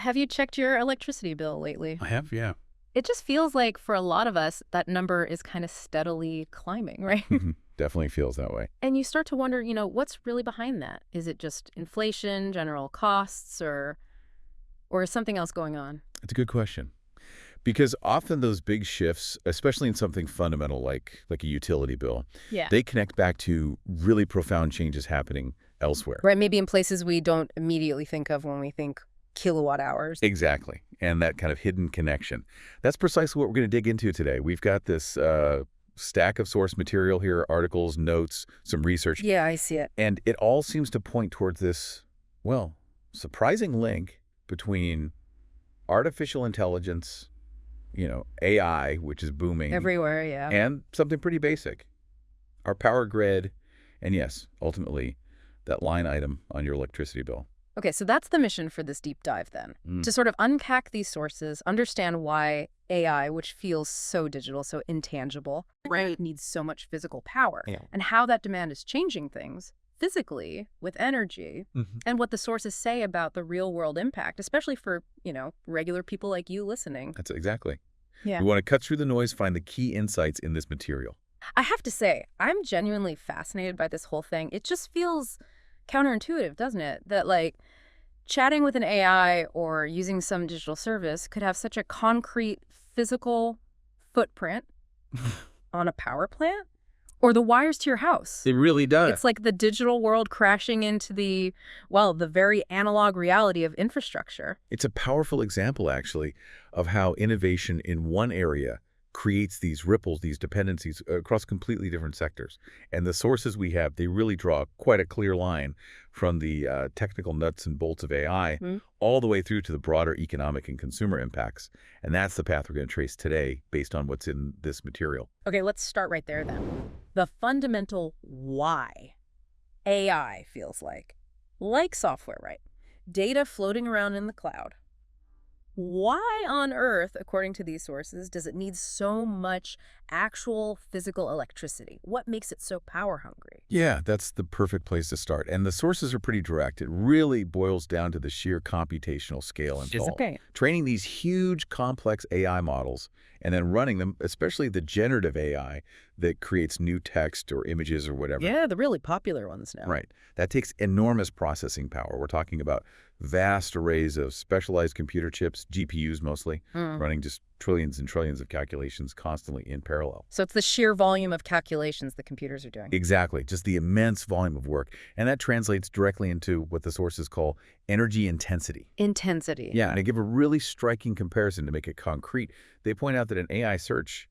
Have you checked your electricity bill lately? I have, yeah. It just feels like for a lot of us, that number is kind of steadily climbing, right? Definitely feels that way. And you start to wonder, what's really behind that? Is it just inflation, general costs, or is something else going on? It's a good question. Because often those big shifts, especially in something fundamental like a utility bill, Yeah. they connect back to really profound changes happening elsewhere. Right, maybe in places we don't immediately think of when we think kilowatt hours. Exactly. And that kind of hidden connection. That's precisely what we're going to dig into today. We've got this stack of source material here, articles, notes, some research. Yeah, I see it. And it all seems to point towards this, well, surprising link between artificial intelligence, AI, which is booming, Everywhere, yeah. and something pretty basic, our power grid, and yes, ultimately, that line item on your electricity bill. Okay, so that's the mission for this deep dive then, to sort of unpack these sources, understand why AI, which feels so digital, so intangible, right, needs so much physical power, and how that demand is changing things physically with energy, and what the sources say about the real-world impact, especially for, regular people like you listening. That's exactly. Yeah. We want to cut through the noise, find the key insights in this material. I have to say, I'm genuinely fascinated by this whole thing. It just feels counterintuitive, doesn't it? That, chatting with an AI or using some digital service could have such a concrete physical footprint on a power plant or the wires to your house. It really does. It's like the digital world crashing into the very analog reality of infrastructure. It's a powerful example, actually, of how innovation in one area creates these ripples, these dependencies across completely different sectors. And the sources we have, they really draw quite a clear line from the technical nuts and bolts of AI all the way through to the broader economic and consumer impacts. And that's the path we're going to trace today based on what's in this material. Okay, let's start right there then. The fundamental why AI feels like software, right? Data floating around in the cloud. Why on earth, according to these sources, does it need so much actual physical electricity? What makes it so power hungry? Yeah, that's the perfect place to start. And the sources are pretty direct. It really boils down to the sheer computational scale involved. Okay. Training these huge, complex AI models and then running them, especially the generative AI that creates new text or images or whatever. Yeah, the really popular ones now. Right. That takes enormous processing power. We're talking about vast arrays of specialized computer chips, GPUs mostly, running just trillions and trillions of calculations constantly in parallel. So it's the sheer volume of calculations the computers are doing. Exactly. Just the immense volume of work. And that translates directly into what the sources call energy intensity. Intensity. Yeah, and they give a really striking comparison to make it concrete. They point out that an AI search,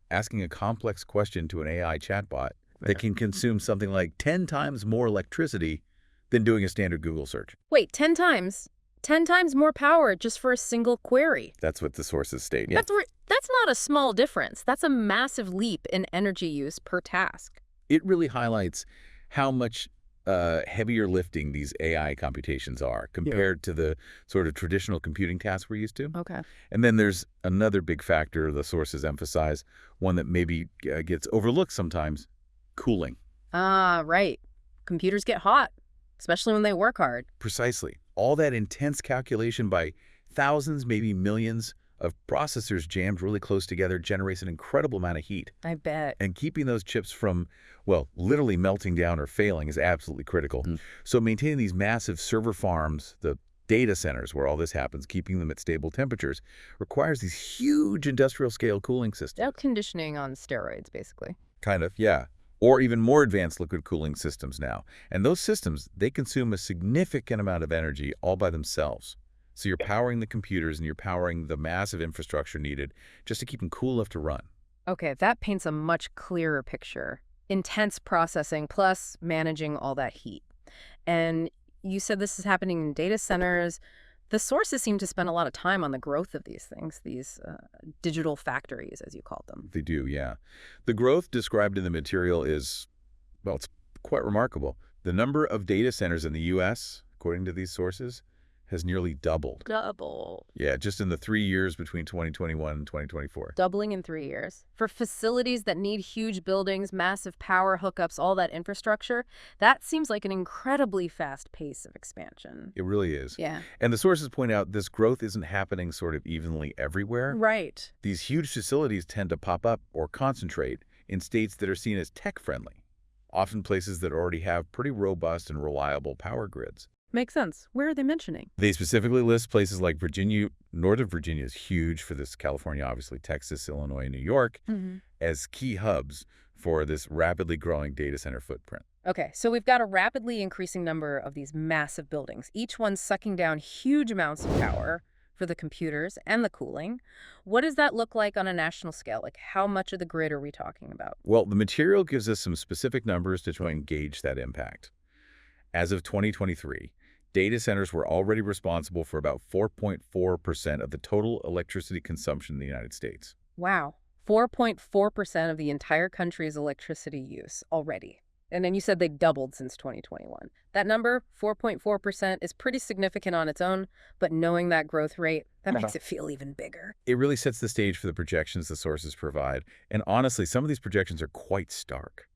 asking a complex question to an AI chatbot that can consume something like 10 times more electricity than doing a standard Google search. Wait, 10 times? 10 times more power just for a single query. That's what the sources state. Yeah. That's not a small difference. That's a massive leap in energy use per task. It really highlights how much heavier lifting these AI computations are compared to the sort of traditional computing tasks we're used to. Okay. And then there's another big factor the sources emphasize, one that maybe gets overlooked sometimes, cooling. Ah, right. Computers get hot, especially when they work hard. Precisely. All that intense calculation by thousands, maybe millions of processors jammed really close together generates an incredible amount of heat. I bet. And keeping those chips from, literally melting down or failing is absolutely critical. So maintaining these massive server farms, the data centers where all this happens, keeping them at stable temperatures, requires these huge industrial-scale cooling systems. Air conditioning on steroids, basically. Kind of, yeah. Or even more advanced liquid cooling systems now. And those systems, they consume a significant amount of energy all by themselves. So you're powering the computers and you're powering the massive infrastructure needed just to keep them cool enough to run. Okay, that paints a much clearer picture. Intense processing plus managing all that heat. And you said this is happening in data centers. The sources seem to spend a lot of time on the growth of these things, these digital factories, as you called them. They do, yeah. The growth described in the material is, it's quite remarkable. The number of data centers in the U.S., according to these sources, has nearly doubled. Double. Yeah, just in the 3 years between 2021 and 2024. Doubling in 3 years. For facilities that need huge buildings, massive power hookups, all that infrastructure, that seems like an incredibly fast pace of expansion. It really is. Yeah. And the sources point out this growth isn't happening sort of evenly everywhere. Right. These huge facilities tend to pop up or concentrate in states that are seen as tech-friendly, often places that already have pretty robust and reliable power grids. Makes sense. Where are they mentioning? They specifically list places like Virginia. Northern Virginia is huge for this. California, obviously, Texas, Illinois, and New York as key hubs for this rapidly growing data center footprint. Okay, so we've got a rapidly increasing number of these massive buildings, each one sucking down huge amounts of power for the computers and the cooling. What does that look like on a national scale? Like, how much of the grid are we talking about? Well, the material gives us some specific numbers to try and gauge that impact. As of 2023, data centers were already responsible for about 4.4% of the total electricity consumption in the United States. Wow, 4.4% of the entire country's electricity use already. And then you said they doubled since 2021. That number, 4.4%, is pretty significant on its own, but knowing that growth rate, that makes it feel even bigger. It really sets the stage for the projections the sources provide. And honestly, some of these projections are quite stark.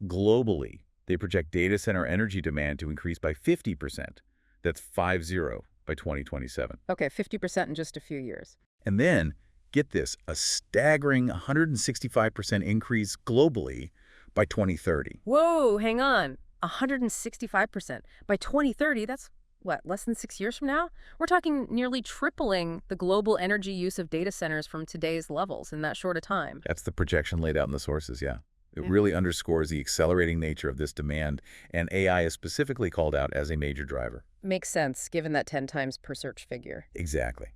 Globally, they project data center energy demand to increase by 50%. That's 50 by 2027. Okay, 50% in just a few years. And then, get this, a staggering 165% increase globally by 2030. Whoa, hang on. 165%. By 2030, that's, what, less than 6 years from now? We're talking nearly tripling the global energy use of data centers from today's levels in that short a time. That's the projection laid out in the sources, yeah. It really underscores the accelerating nature of this demand, and AI is specifically called out as a major driver. Makes sense, given that 10 times per search figure. Exactly.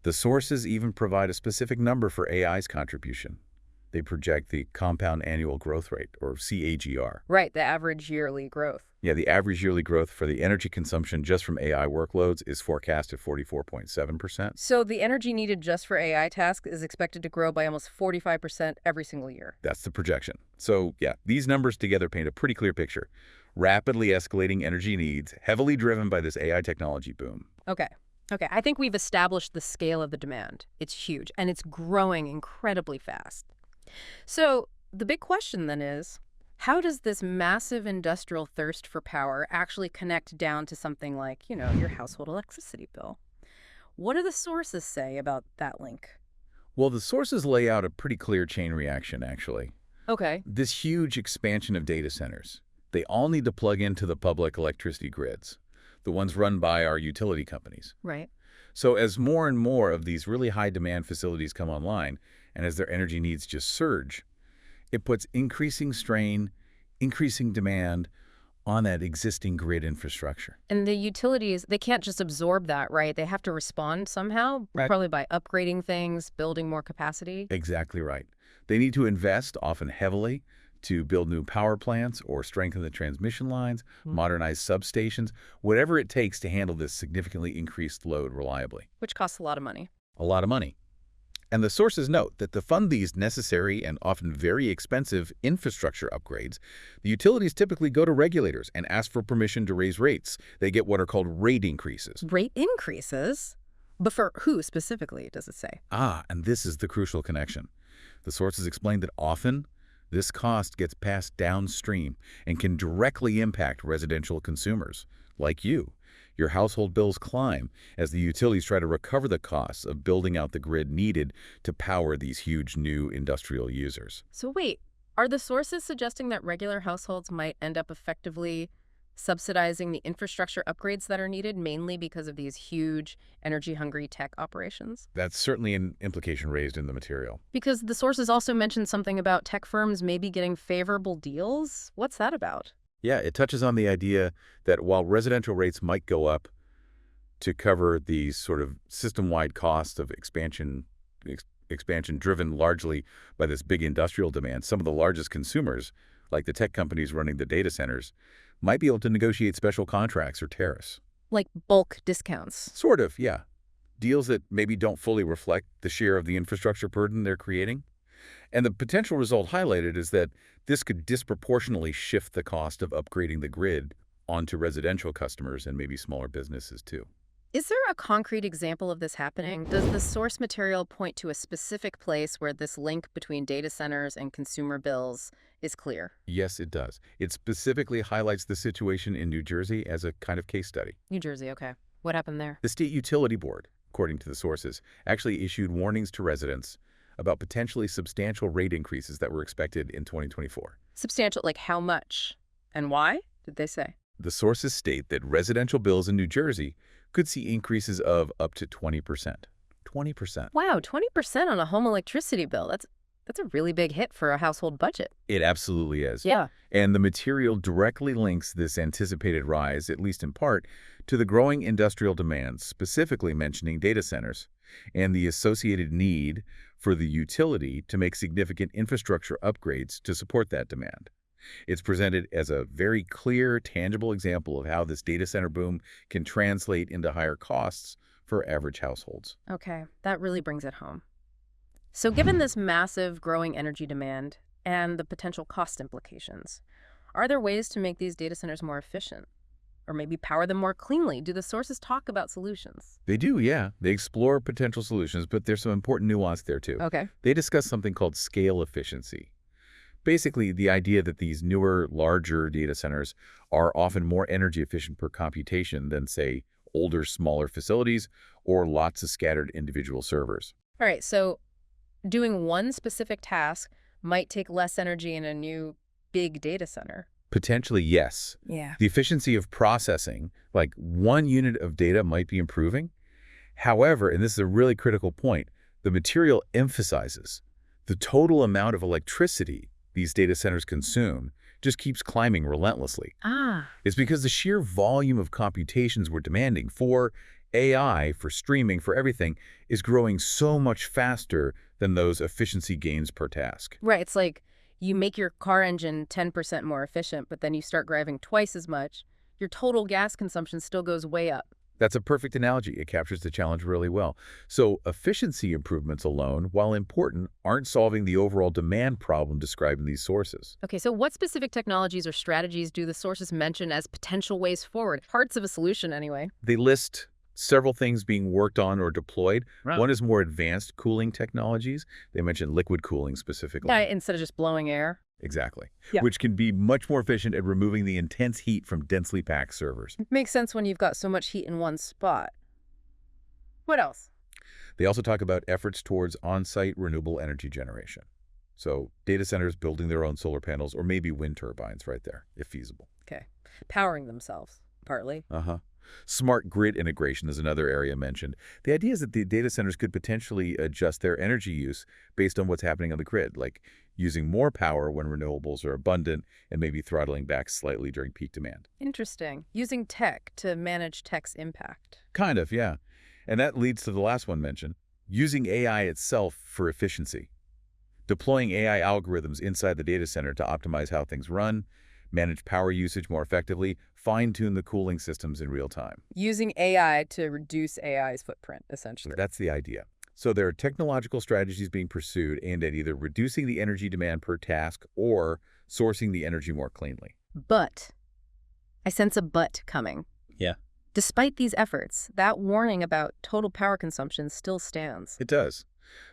The sources even provide a specific number for AI's contribution. They project the compound annual growth rate, or CAGR. Right, the average yearly growth. Yeah, the average yearly growth for the energy consumption just from AI workloads is forecast at 44.7%. So the energy needed just for AI tasks is expected to grow by almost 45% every single year. That's the projection. So, yeah, these numbers together paint a pretty clear picture. Rapidly escalating energy needs, heavily driven by this AI technology boom. Okay, I think we've established the scale of the demand. It's huge, and it's growing incredibly fast. So the big question then is, how does this massive industrial thirst for power actually connect down to something like, your household electricity bill? What do the sources say about that link? Well, the sources lay out a pretty clear chain reaction, actually. Okay. This huge expansion of data centers, they all need to plug into the public electricity grids, the ones run by our utility companies. Right. So as more and more of these really high-demand facilities come online, and as their energy needs just surge, it puts increasing strain, increasing demand on that existing grid infrastructure. And the utilities, they can't just absorb that, right? They have to respond somehow, Right. Probably by upgrading things, building more capacity. Exactly right. They need to invest, often heavily, to build new power plants or strengthen the transmission lines, modernize substations, whatever it takes to handle this significantly increased load reliably. Which costs a lot of money. A lot of money. And the sources note that to fund these necessary and often very expensive infrastructure upgrades, the utilities typically go to regulators and ask for permission to raise rates. They get what are called rate increases. Rate increases? But for who specifically, does it say? And this is the crucial connection. The sources explain that often this cost gets passed downstream and can directly impact residential consumers, like you. Your household bills climb as the utilities try to recover the costs of building out the grid needed to power these huge new industrial users. So wait, are the sources suggesting that regular households might end up effectively subsidizing the infrastructure upgrades that are needed, mainly because of these huge energy-hungry tech operations? That's certainly an implication raised in the material. Because the sources also mentioned something about tech firms maybe getting favorable deals. What's that about? Yeah, it touches on the idea that while residential rates might go up to cover the sort of system-wide cost of expansion driven largely by this big industrial demand, some of the largest consumers, like the tech companies running the data centers, might be able to negotiate special contracts or tariffs. Like bulk discounts. Sort of, yeah. Deals that maybe don't fully reflect the share of the infrastructure burden they're creating. And the potential result highlighted is that this could disproportionately shift the cost of upgrading the grid onto residential customers and maybe smaller businesses too. Is there a concrete example of this happening? Does the source material point to a specific place where this link between data centers and consumer bills is clear? Yes, it does. It specifically highlights the situation in New Jersey as a kind of case study. New Jersey, okay. What happened there? The state utility board, according to the sources, actually issued warnings to residents about potentially substantial rate increases that were expected in 2024. Substantial, like how much? And why, did they say? The sources state that residential bills in New Jersey could see increases of up to 20%. 20%. Wow, 20% on a home electricity bill. That's a really big hit for a household budget. It absolutely is. Yeah. And the material directly links this anticipated rise, at least in part, to the growing industrial demands, specifically mentioning data centers, and the associated need for the utility to make significant infrastructure upgrades to support that demand. It's presented as a very clear, tangible example of how this data center boom can translate into higher costs for average households. Okay, that really brings it home. So given this massive growing energy demand and the potential cost implications, are there ways to make these data centers more efficient? Or maybe power them more cleanly? Do the sources talk about solutions? They do, yeah. They explore potential solutions, but there's some important nuance there too. Okay. They discuss something called scale efficiency. Basically, the idea that these newer, larger data centers are often more energy efficient per computation than, say, older, smaller facilities or lots of scattered individual servers. All right, so doing one specific task might take less energy in a new big data center. Potentially, yes. Yeah. The efficiency of processing, like one unit of data, might be improving. However, and this is a really critical point, the material emphasizes the total amount of electricity these data centers consume just keeps climbing relentlessly. It's because the sheer volume of computations we're demanding for AI, for streaming, for everything, is growing so much faster than those efficiency gains per task. Right, it's like you make your car engine 10% more efficient, but then you start driving twice as much. Your total gas consumption still goes way up. That's a perfect analogy. It captures the challenge really well. So efficiency improvements alone, while important, aren't solving the overall demand problem described in these sources. Okay, so what specific technologies or strategies do the sources mention as potential ways forward? Parts of a solution, anyway. They list several things being worked on or deployed. Right. One is more advanced cooling technologies. They mention liquid cooling specifically. Yeah, instead of just blowing air. Exactly. Yeah. Which can be much more efficient at removing the intense heat from densely packed servers. Makes sense when you've got so much heat in one spot. What else? They also talk about efforts towards on-site renewable energy generation. So data centers building their own solar panels or maybe wind turbines right there, if feasible. Okay. Powering themselves, partly. Smart grid integration is another area mentioned. The idea is that the data centers could potentially adjust their energy use based on what's happening on the grid, like using more power when renewables are abundant and maybe throttling back slightly during peak demand. Interesting. Using tech to manage tech's impact. Kind of, yeah. And that leads to the last one mentioned, using AI itself for efficiency. Deploying AI algorithms inside the data center to optimize how things run, manage power usage more effectively, fine-tune the cooling systems in real time. Using AI to reduce AI's footprint, essentially. That's the idea. So there are technological strategies being pursued aimed at either reducing the energy demand per task or sourcing the energy more cleanly. But I sense a but coming. Yeah. Despite these efforts, that warning about total power consumption still stands. It does.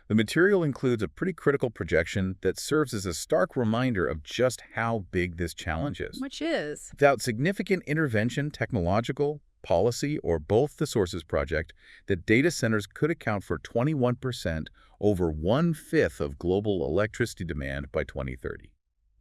The material includes a pretty critical projection that serves as a stark reminder of just how big this challenge is. Which is? Without significant intervention, technological, policy, or both, the sources project that data centers could account for 21%, over 1/5 of global electricity demand by 2030.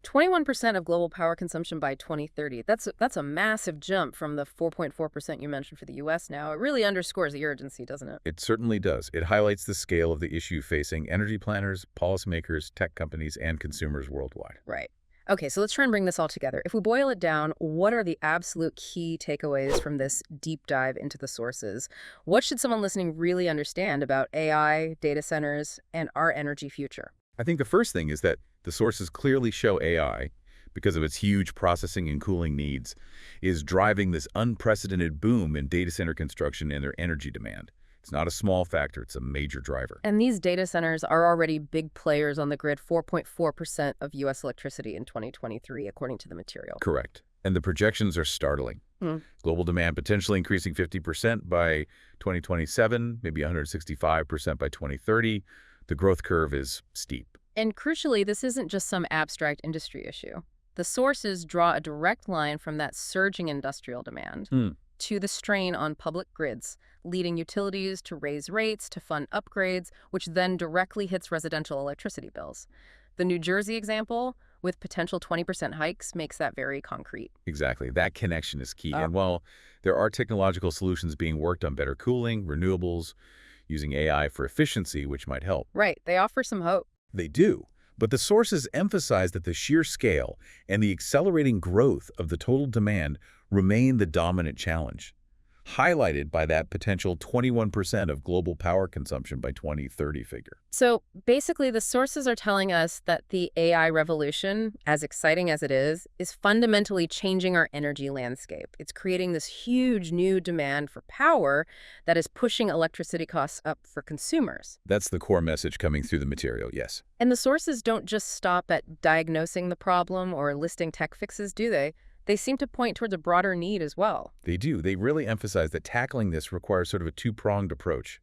21% of global power consumption by 2030. That's a massive jump from the 4.4% you mentioned for the U.S. now. It really underscores the urgency, doesn't it? It certainly does. It highlights the scale of the issue facing energy planners, policymakers, tech companies, and consumers worldwide. Right. Okay, so let's try and bring this all together. If we boil it down, what are the absolute key takeaways from this deep dive into the sources? What should someone listening really understand about AI, data centers, and our energy future? I think the first thing is that the sources clearly show AI, because of its huge processing and cooling needs, is driving this unprecedented boom in data center construction and their energy demand. It's not a small factor, it's a major driver. And these data centers are already big players on the grid, 4.4% of U.S. electricity in 2023, according to the material. Correct. And the projections are startling. Mm. Global demand potentially increasing 50% by 2027, maybe 165% by 2030. The growth curve is steep. And crucially, this isn't just some abstract industry issue. The sources draw a direct line from that surging industrial demand to the strain on public grids, leading utilities to raise rates to fund upgrades, which then directly hits residential electricity bills. The New Jersey example, with potential 20% hikes, makes that very concrete. Exactly. That connection is key. And while there are technological solutions being worked on better cooling, renewables, using AI for efficiency, which might help. Right. They offer some hope. They do. But the sources emphasize that the sheer scale and the accelerating growth of the total demand remain the dominant challenge, highlighted by that potential 21% of global power consumption by 2030 figure. So basically, the sources are telling us that the AI revolution, as exciting as it is fundamentally changing our energy landscape. It's creating this huge new demand for power that is pushing electricity costs up for consumers. That's the core message coming through the material, yes. And the sources don't just stop at diagnosing the problem or listing tech fixes, do they? They seem to point towards a broader need as well. They do. They really emphasize that tackling this requires sort of a two-pronged approach.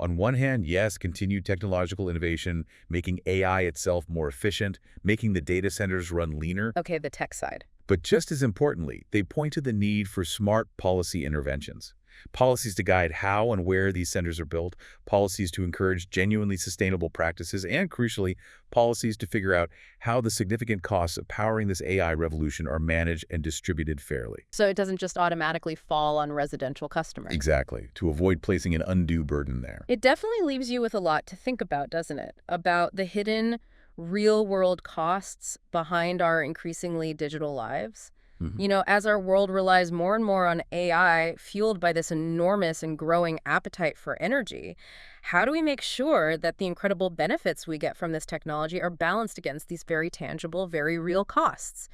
On one hand, yes, continued technological innovation, making AI itself more efficient, making the data centers run leaner. Okay, the tech side. But just as importantly, they point to the need for smart policy interventions. Policies to guide how and where these centers are built, policies to encourage genuinely sustainable practices, and crucially, policies to figure out how the significant costs of powering this AI revolution are managed and distributed fairly. So it doesn't just automatically fall on residential customers. Exactly, to avoid placing an undue burden there. It definitely leaves you with a lot to think about, doesn't it? About the hidden real-world costs behind our increasingly digital lives. You know, as our world relies more and more on AI, fueled by this enormous and growing appetite for energy, how do we make sure that the incredible benefits we get from this technology are balanced against these very tangible, very real costs?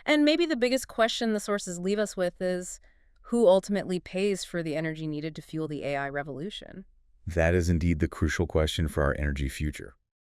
And maybe the biggest question the sources leave us with is, who ultimately pays for the energy needed to fuel the AI revolution? That is indeed the crucial question for our energy future.